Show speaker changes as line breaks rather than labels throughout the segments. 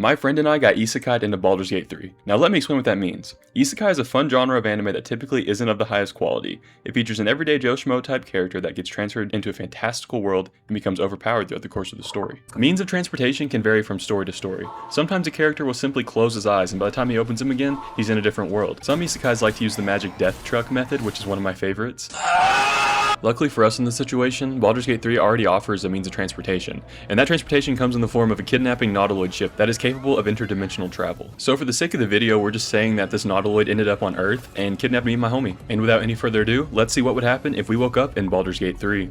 My friend and I got isekai'd into Baldur's Gate 3. Now let me explain what that means. Isekai is a fun genre of anime that typically isn't of the highest quality. It features an everyday Joe Schmo type character that gets transferred into a fantastical world and becomes overpowered throughout the course of the story. Means of transportation can vary from story to story. Sometimes a character will simply close his eyes and by the time he opens them again, he's in a different world. Some isekais like to use the magic death truck method, which is one of my favorites. Luckily for us in this situation, Baldur's Gate 3 already offers a means of transportation, and that transportation comes in the form of a kidnapping nautiloid ship that is capable of interdimensional travel. So for the sake of the video, we're just saying that this nautiloid ended up on Earth and kidnapped me and my homie. And without any further ado, let's see what would happen if we woke up in Baldur's Gate 3.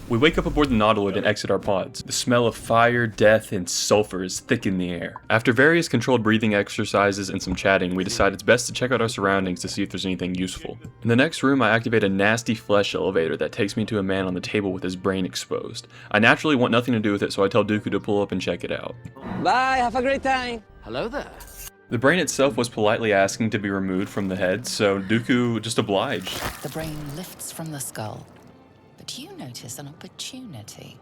We wake up aboard the nautiloid and exit our pods. The smell of fire, death, and sulfur is thick in the air. After various controlled breathing exercises and some chatting, we decide it's best to check out our surroundings to see if there's anything useful. In the next room, I activate a nasty flesh elevator that takes me to a man on the table with his brain exposed. I naturally want nothing to do with it, so I tell Dooku to pull up and check it out.
Bye, have a great time.
Hello there.
The brain itself was politely asking to be removed from the head, so Dooku just obliged.
The brain lifts from the skull. But you notice an opportunity.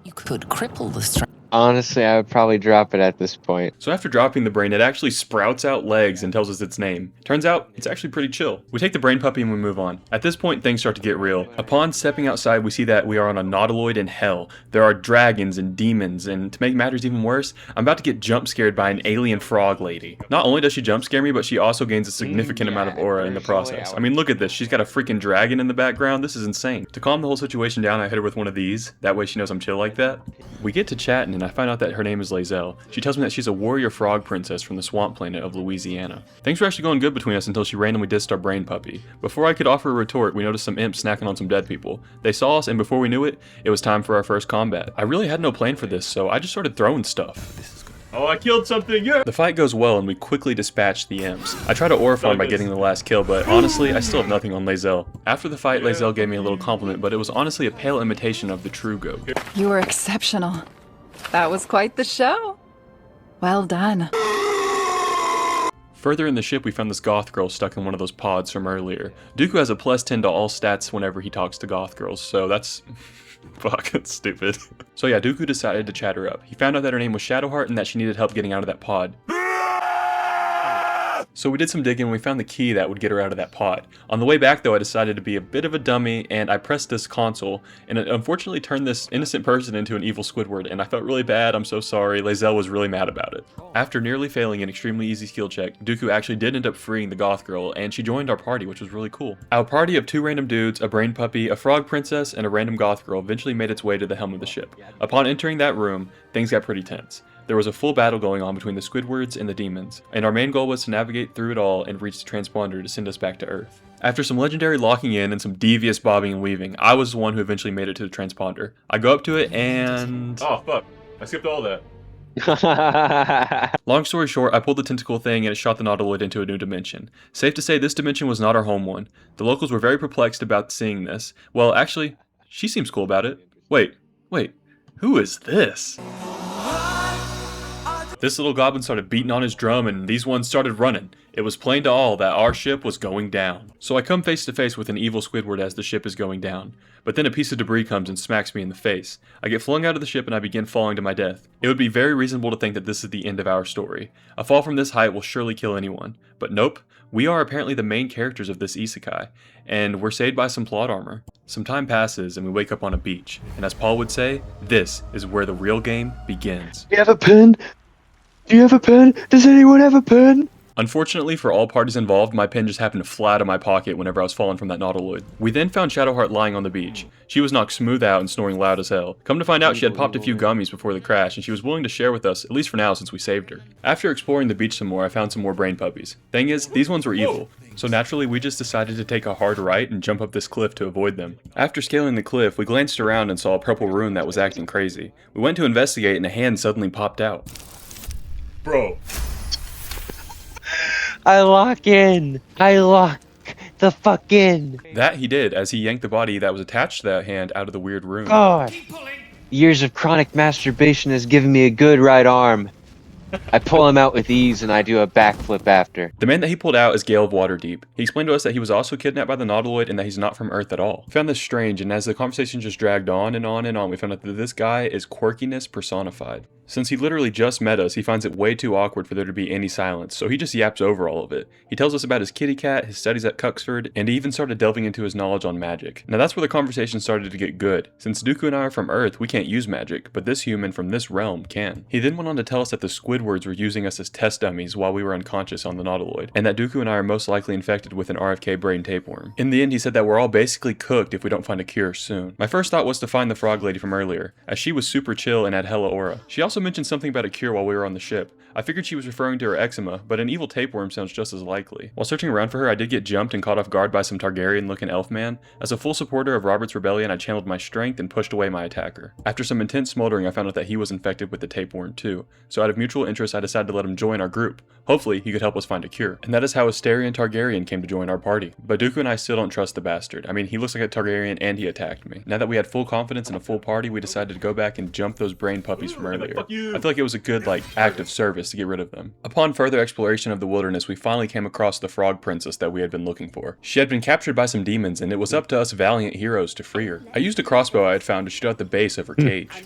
You could cripple the strength.
Honestly, I would probably drop it at this point.
So after dropping the brain, it actually sprouts out legs and tells us its name. Turns out, it's actually pretty chill. We take the brain puppy and we move on. At this point, things start to get real. Upon stepping outside, we see that we are on a nautiloid in hell. There are dragons and demons, and to make matters even worse, I'm about to get jump scared by an alien frog lady. Not only does she jump scare me, but she also gains a significant amount of aura in the process. I mean, look at this. She's got a freaking dragon in the background. This is insane. To calm the whole situation down, I hit her with one of these. That way she knows I'm chill like that. We get to chatting, and I find out that her name is Lae'zel. She tells me that she's a warrior frog princess from the swamp planet of Louisiana. Things were actually going good between us until she randomly dissed our brain puppy. Before I could offer a retort, we noticed some imps snacking on some dead people. They saw us, and before we knew it, it was time for our first combat. I really had no plan for this, so I just started throwing stuff. This is good. Oh, I killed something, yeah! The fight goes well, and we quickly dispatch the imps. I try to aura farm by getting the last kill, but honestly, I still have nothing on Lae'zel. After the fight, Lae'zel gave me a little compliment, but it was honestly a pale imitation of the true goat.
You were exceptional. That was quite the show. Well done.
Further in the ship, we found this goth girl stuck in one of those pods from earlier. Dooku has a +10 to all stats whenever he talks to goth girls, so that's... fuck, that's stupid. So yeah, Dooku decided to chat her up. He found out that her name was Shadowheart and that she needed help getting out of that pod. So we did some digging and we found the key that would get her out of that pod. On the way back though, I decided to be a bit of a dummy and I pressed this console and it unfortunately turned this innocent person into an evil Squidward and I felt really bad, I'm so sorry, Lae'zel was really mad about it. After nearly failing an extremely easy skill check, Dooku actually did end up freeing the goth girl and she joined our party, which was really cool. Our party of 2 random dudes, a brain puppy, a frog princess, and a random goth girl eventually made its way to the helm of the ship. Upon entering that room, things got pretty tense. There was a full battle going on between the Squidwards and the demons, and our main goal was to navigate through it all and reach the transponder to send us back to Earth. After some legendary locking in and some devious bobbing and weaving, I was the one who eventually made it to the transponder. I go up to it and... oh fuck, I skipped all that. Long story short, I pulled the tentacle thing and it shot the nautiloid into a new dimension. Safe to say this dimension was not our home one. The locals were very perplexed about seeing this. Well, actually, she seems cool about it. Wait, who is this? This little goblin started beating on his drum and these ones started running. It was plain to all that our ship was going down. So I come face to face with an evil Squidward as the ship is going down. But then a piece of debris comes and smacks me in the face. I get flung out of the ship and I begin falling to my death. It would be very reasonable to think that this is the end of our story. A fall from this height will surely kill anyone. But nope, we are apparently the main characters of this isekai, and we're saved by some plot armor. Some time passes and we wake up on a beach. And as Paul would say, this is where the real game begins.
You have a pen? Do you have a pen? Does anyone have a pen?
Unfortunately for all parties involved, my pen just happened to fly out of my pocket whenever I was falling from that nautiloid. We then found Shadowheart lying on the beach. She was knocked smooth out and snoring loud as hell. Come to find out, she had popped a few gummies before the crash, and she was willing to share with us, at least for now since we saved her. After exploring the beach some more, I found some more brain puppies. Thing is, these ones were evil. So naturally, we just decided to take a hard right and jump up this cliff to avoid them. After scaling the cliff, we glanced around and saw a purple rune that was acting crazy. We went to investigate and a hand suddenly popped out. Bro.
I lock in. I lock the fuck in.
That he did, as he yanked the body that was attached to that hand out of the weird room.
God. Years of chronic masturbation has given me a good right arm. I pull him out with ease and I do a backflip after.
The man that he pulled out is Gale of Waterdeep. He explained to us that he was also kidnapped by the nautiloid and that he's not from Earth at all. We found this strange, and as the conversation just dragged on and on and on, we found out that this guy is quirkiness personified. Since he literally just met us, he finds it way too awkward for there to be any silence, so he just yaps over all of it. He tells us about his kitty cat, his studies at Cuxford, and he even started delving into his knowledge on magic. Now that's where the conversation started to get good. Since Dooku and I are from Earth, we can't use magic, but this human from this realm can. He then went on to tell us that the Squidwards were using us as test dummies while we were unconscious on the Nautiloid, and that Dooku and I are most likely infected with an RFK brain tapeworm. In the end, he said that we're all basically cooked if we don't find a cure soon. My first thought was to find the frog lady from earlier, as she was super chill and had hella aura. She also mentioned something about a cure while we were on the ship. I figured she was referring to her eczema, but an evil tapeworm sounds just as likely. While searching around for her, I did get jumped and caught off guard by some Targaryen-looking elf man. As a full supporter of Robert's rebellion, I channeled my strength and pushed away my attacker. After some intense smoldering, I found out that he was infected with the tapeworm too, so out of mutual interest, I decided to let him join our group. Hopefully, he could help us find a cure. And that is how Asterion Targaryen came to join our party. But Dooku and I still don't trust the bastard. I mean, he looks like a Targaryen and he attacked me. Now that we had full confidence in a full party, we decided to go back and jump those brain puppies from earlier. I feel like it was a good, act of service to get rid of them. Upon further exploration of the wilderness, we finally came across the frog princess that we had been looking for. She had been captured by some demons, and it was up to us valiant heroes to free her. I used a crossbow I had found to shoot out the base of her cage.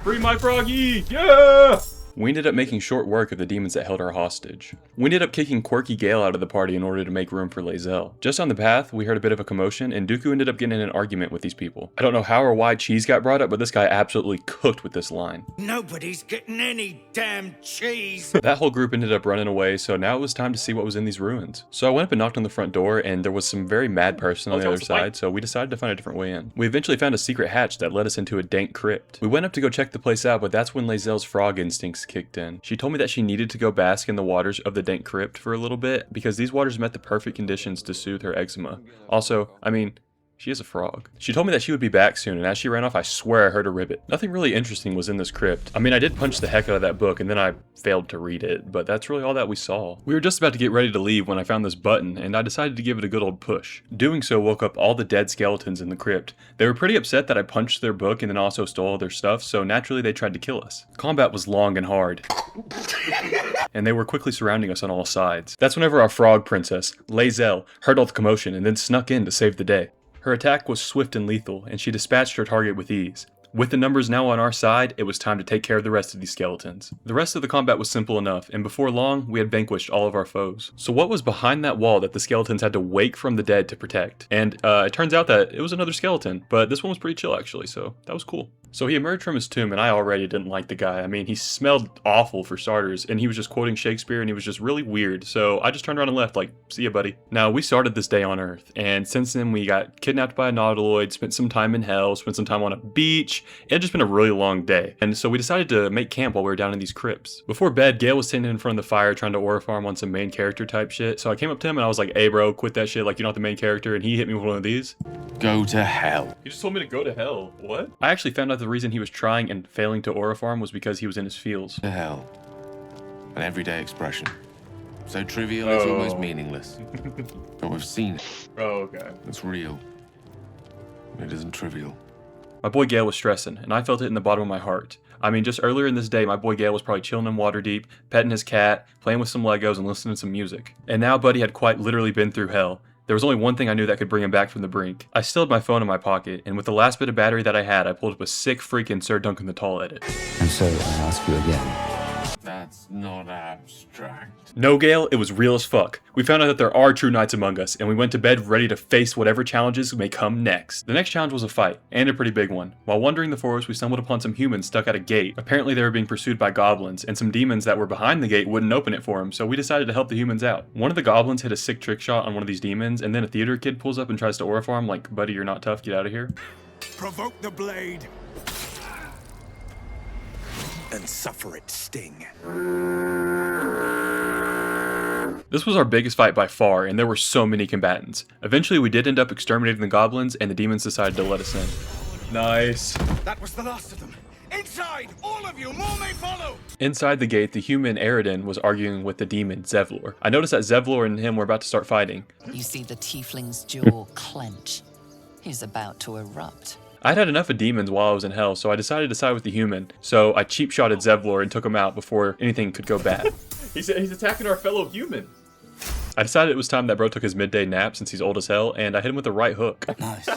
Free my froggy! Yeah! We ended up making short work of the demons that held her hostage. We ended up kicking Quirky Gale out of the party in order to make room for Lae'zel. Just on the path, we heard a bit of a commotion, and Dooku ended up getting in an argument with these people. I don't know how or why cheese got brought up, but this guy absolutely cooked with this line.
Nobody's getting any damn cheese.
That whole group ended up running away, so now it was time to see what was in these ruins. So I went up and knocked on the front door, and there was some very mad person on the other side, so we decided to find a different way in. We eventually found a secret hatch that led us into a dank crypt. We went up to go check the place out, but that's when Lae'zel's frog instincts kicked in. She told me that she needed to go bask in the waters of the dank crypt for a little bit, because these waters met the perfect conditions to soothe her eczema. Also, I mean, she is a frog. She told me that she would be back soon, and as she ran off, I swear I heard a ribbit. Nothing really interesting was in this crypt. I mean, I did punch the heck out of that book, and then I failed to read it, but that's really all that we saw. We were just about to get ready to leave when I found this button, and I decided to give it a good old push. Doing so woke up all the dead skeletons in the crypt. They were pretty upset that I punched their book and then also stole all their stuff, so naturally they tried to kill us. Combat was long and hard, and they were quickly surrounding us on all sides. That's whenever our frog princess, Lae'zel, heard all the commotion and then snuck in to save the day. Her attack was swift and lethal, and she dispatched her target with ease. With the numbers now on our side, it was time to take care of the rest of these skeletons. The rest of the combat was simple enough, and before long, we had vanquished all of our foes. So what was behind that wall that the skeletons had to wake from the dead to protect? And it turns out that it was another skeleton, but this one was pretty chill actually, so that was cool. So he emerged from his tomb, and I already didn't like the guy. I mean, he smelled awful for starters, and he was just quoting Shakespeare, and he was just really weird. So I just turned around and left, like, see ya, buddy. Now, we started this day on Earth, and since then we got kidnapped by a Nautiloid, spent some time in hell, spent some time on a beach. It had just been a really long day, and so we decided to make camp while we were down in these crypts. Before bed, Gale was sitting in front of the fire trying to aura farm on some main character type shit, so I came up to him and I was like, hey bro, quit that shit, like you're not the main character, and he hit me with one of these.
Go to hell.
He just told me to go to hell. What? I actually found out the reason he was trying and failing to aura farm was because he was in his feels.
To hell. An everyday expression. So trivial it's almost meaningless. But we've seen it.
Oh, okay.
It's real. It isn't trivial.
My boy Gale was stressing, and I felt it in the bottom of my heart. I mean, just earlier in this day, my boy Gale was probably chilling in Waterdeep, petting his cat, playing with some Legos, and listening to some music. And now Buddy had quite literally been through hell. There was only one thing I knew that could bring him back from the brink. I still had my phone in my pocket, and with the last bit of battery that I had, I pulled up a sick freaking Sir Duncan the Tall edit.
And so I ask you again.
That's not abstract.
No, Gale, it was real as fuck. We found out that there are true knights among us, and we went to bed ready to face whatever challenges may come next. The next challenge was a fight, and a pretty big one. While wandering the forest, we stumbled upon some humans stuck at a gate. Apparently they were being pursued by goblins, and some demons that were behind the gate wouldn't open it for them, so we decided to help the humans out. One of the goblins hit a sick trick shot on one of these demons, and then a theater kid pulls up and tries to aura farm like, buddy, you're not tough, get out of here.
Provoke the blade and suffer its sting.
This was our biggest fight by far, and there were so many combatants. Eventually we did end up exterminating the goblins, and the demons decided to let us in. Nice.
That was the last of them. Inside, all of you, more may follow.
Inside the gate, the human Aridin was arguing with the demon Zevlor. I noticed that Zevlor and him were about to start fighting.
You see the tiefling's jaw clench. He's about to erupt.
I'd had enough of demons while I was in hell, so I decided to side with the human. So I cheap-shotted Zevlor and took him out before anything could go bad. He's attacking our fellow human. I decided it was time that bro took his midday nap since he's old as hell, and I hit him with a right hook.
Nice.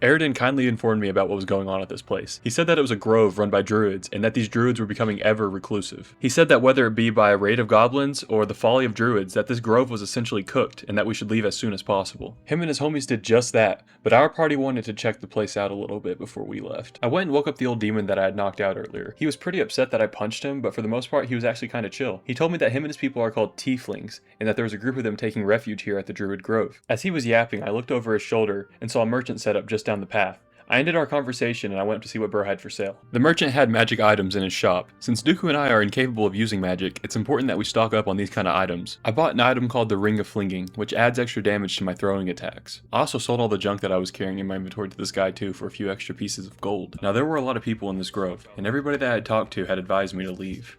Aridin kindly informed me about what was going on at this place. He said that it was a grove run by druids, and that these druids were becoming ever reclusive. He said that whether it be by a raid of goblins or the folly of druids, that this grove was essentially cooked, and that we should leave as soon as possible. Him and his homies did just that, but our party wanted to check the place out a little bit before we left. I went and woke up the old demon that I had knocked out earlier. He was pretty upset that I punched him, but for the most part he was actually kind of chill. He told me that him and his people are called tieflings, and that there was a group of them taking refuge here at the Druid Grove. As he was yapping, I looked over his shoulder and saw a merchant set up just down the path. I ended our conversation and I went up to see what bro had for sale. The merchant had magic items in his shop. Since Dooku and I are incapable of using magic, it's important that we stock up on these kind of items. I bought an item called the Ring of Flinging, which adds extra damage to my throwing attacks. I also sold all the junk that I was carrying in my inventory to this guy too for a few extra pieces of gold. Now there were a lot of people in this grove, and everybody that I had talked to had advised me to leave.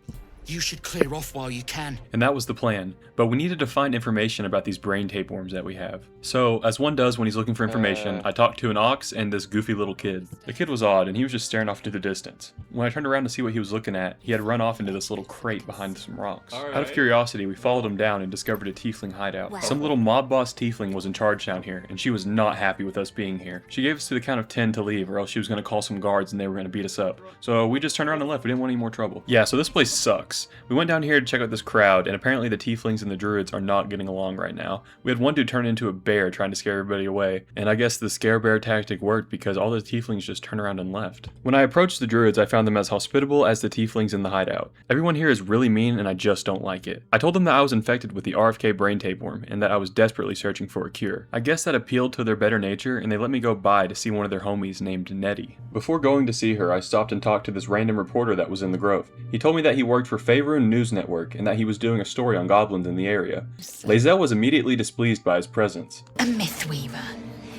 You should clear off while you can.
And that was the plan, but we needed to find information about these brain tapeworms that we have. So, as one does when he's looking for information, I talked to an ox and this goofy little kid. The kid was odd, and he was just staring off into the distance. When I turned around to see what he was looking at, he had run off into this little crate behind some rocks. Out of curiosity, we followed him down and discovered a tiefling hideout.
Wow.
Some little mob boss tiefling was in charge down here, and she was not happy with us being here. She gave us to the count of 10 to leave, or else she was going to call some guards and they were going to beat us up. So we just turned around and left. We didn't want any more trouble. Yeah, so this place sucks. We went down here to check out this crowd, and apparently the tieflings and the druids are not getting along right now. We had one dude turn into a bear trying to scare everybody away, and I guess the scare bear tactic worked because all the tieflings just turned around and left. When I approached the druids, I found them as hospitable as the tieflings in the hideout. Everyone here is really mean, and I just don't like it. I told them that I was infected with the RFK brain tapeworm, and that I was desperately searching for a cure. I guess that appealed to their better nature, and they let me go by to see one of their homies named Nettie. Before going to see her, I stopped and talked to this random reporter that was in the grove. He told me that he worked for Faerun News Network, and that he was doing a story on goblins in the area. Lae'zel was immediately displeased by his presence.
A mythweaver.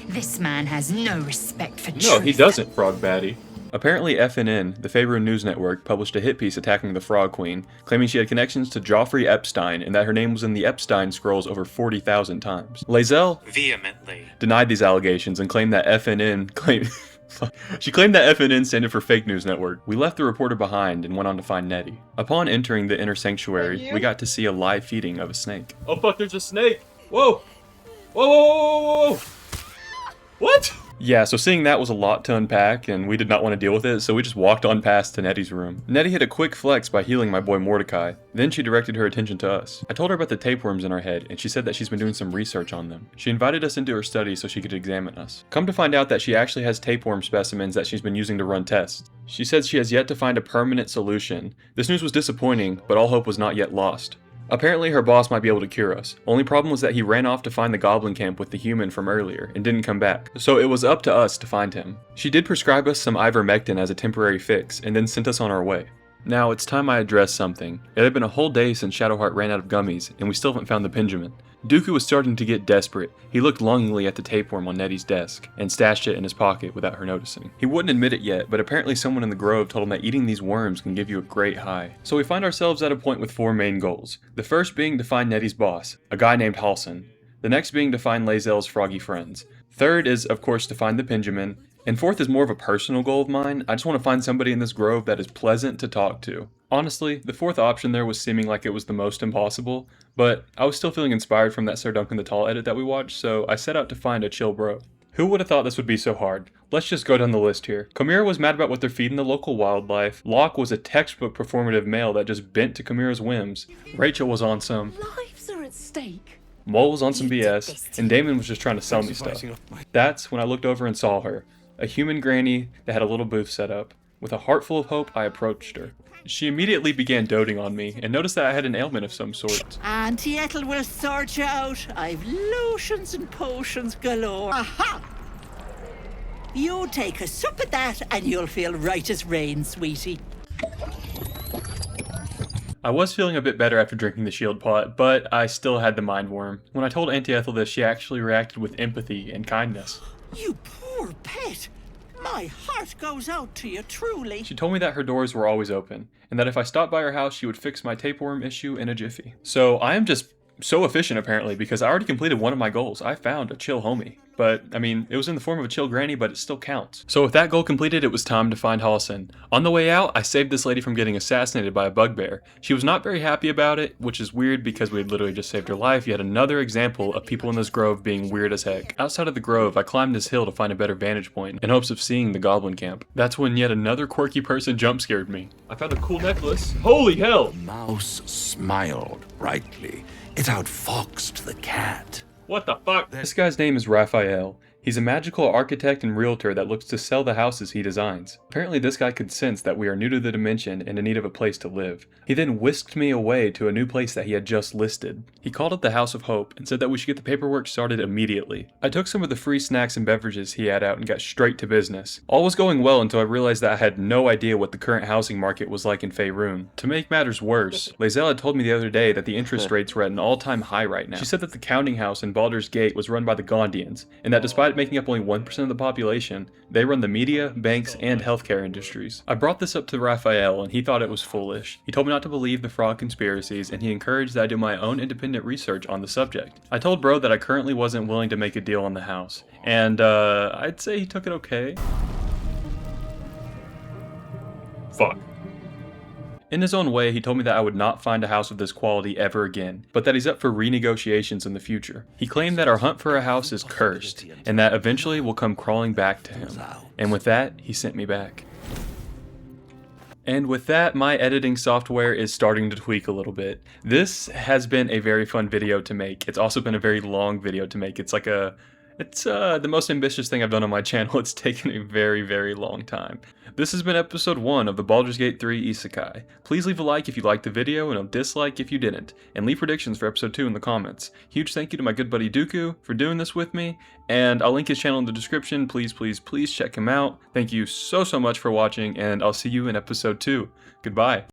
This man has no respect for truth.
No, he doesn't, Frog Baddie. Apparently FNN, the Faerun News Network, published a hit piece attacking the Frog Queen, claiming she had connections to Joffrey Epstein and that her name was in the Epstein scrolls over 40,000 times. Lae'zel
vehemently
denied these allegations and claimed that FNN claimed... She claimed that FNN stood for Fake News Network. We left the reporter behind and went on to find Nettie. Upon entering the inner sanctuary, we got to see a live feeding of a snake. Oh fuck, there's a snake! Whoa! Whoa, whoa, whoa, whoa, whoa! What? Yeah, so seeing that was a lot to unpack, and we did not want to deal with it, so we just walked on past to Nettie's room. Nettie hit a quick flex by healing my boy Mordecai. Then she directed her attention to us. I told her about the tapeworms in our head, and she said that she's been doing some research on them. She invited us into her study so she could examine us. Come to find out that she actually has tapeworm specimens that she's been using to run tests. She said she has yet to find a permanent solution. This news was disappointing, but all hope was not yet lost. Apparently her boss might be able to cure us. Only problem was that he ran off to find the goblin camp with the human from earlier and didn't come back. So it was up to us to find him. She did prescribe us some ivermectin as a temporary fix and then sent us on our way. Now it's time I address something. It had been a whole day since Shadowheart ran out of gummies and we still haven't found the Pendulum. Dooku was starting to get desperate. He looked longingly at the tapeworm on Nettie's desk and stashed it in his pocket without her noticing. He wouldn't admit it yet, but apparently someone in the grove told him that eating these worms can give you a great high. So we find ourselves at a point with 4 main goals. The first being to find Nettie's boss, a guy named Halsin. The next being to find Lae'zel's froggy friends. Third is, of course, to find the Pendulum. And fourth is more of a personal goal of mine. I just want to find somebody in this grove that is pleasant to talk to. Honestly, the fourth option there was seeming like it was the most impossible, but I was still feeling inspired from that Sir Duncan the Tall edit that we watched, so I set out to find a chill bro. Who would have thought this would be so hard? Let's just go down the list here. Chimera was mad about what they're feeding the local wildlife. Locke was a textbook performative male that just bent to Chimera's whims. Rachel was on some...
Lives are at stake.
Mole was on some BS, and Damon was just trying to sell me stuff. That's when I looked over and saw her. A human granny that had a little booth set up. With a heart full of hope, I approached her. She immediately began doting on me, and noticed that I had an ailment of some sort.
Auntie Ethel will sort you out. I've lotions and potions galore. Aha! You take a sup at that, and you'll feel right as rain, sweetie.
I was feeling a bit better after drinking the shield pot, but I still had the mind worm. When I told Auntie Ethel this, she actually reacted with empathy and kindness.
You poor pet. My heart goes out to you, truly.
She told me that her doors were always open, and that if I stopped by her house, she would fix my tapeworm issue in a jiffy. So I am just so efficient apparently, because I already completed one of my goals. I found a chill homie. But, I mean, it was in the form of a chill granny, but it still counts. So with that goal completed, it was time to find Halsin. On the way out, I saved this lady from getting assassinated by a bugbear. She was not very happy about it, which is weird because we had literally just saved her life. Yet another example of people in this grove being weird as heck. Outside of the grove, I climbed this hill to find a better vantage point in hopes of seeing the goblin camp. That's when yet another quirky person jump scared me. I found a cool necklace. Holy hell!
The mouse smiled brightly. It outfoxed the cat.
What the fuck? This guy's name is Raphael. He's a magical architect and realtor that looks to sell the houses he designs. Apparently this guy could sense that we are new to the dimension and in need of a place to live. He then whisked me away to a new place that he had just listed. He called it the House of Hope and said that we should get the paperwork started immediately. I took some of the free snacks and beverages he had out and got straight to business. All was going well until I realized that I had no idea what the current housing market was like in Faerun. To make matters worse, Lae'zel had told me the other day that the interest rates were at an all-time high right now. She said that the counting house in Baldur's Gate was run by the Gondians, and that despite making up only 1% of the population, they run the media, banks, and healthcare industries. I brought this up to Raphael and he thought it was foolish. He told me not to believe the fraud conspiracies and he encouraged that I do my own independent research on the subject. I told bro that I currently wasn't willing to make a deal on the house, and I'd say he took it okay. Fuck. In his own way, he told me that I would not find a house of this quality ever again, but that he's up for renegotiations in the future. He claimed that our hunt for a house is cursed, and that eventually we'll come crawling back to him. And with that, he sent me back. And with that, my editing software is starting to tweak a little bit. This has been a very fun video to make. It's also been a very long video to make. It's the most ambitious thing I've done on my channel. It's taken a very, very long time. This has been episode 1 of the Baldur's Gate 3 Isekai. Please leave a like if you liked the video and a dislike if you didn't, and leave predictions for episode 2 in the comments. Huge thank you to my good buddy Dooku for doing this with me, and I'll link his channel in the description. Please, please, please check him out. Thank you so much for watching, and I'll see you in episode 2. Goodbye.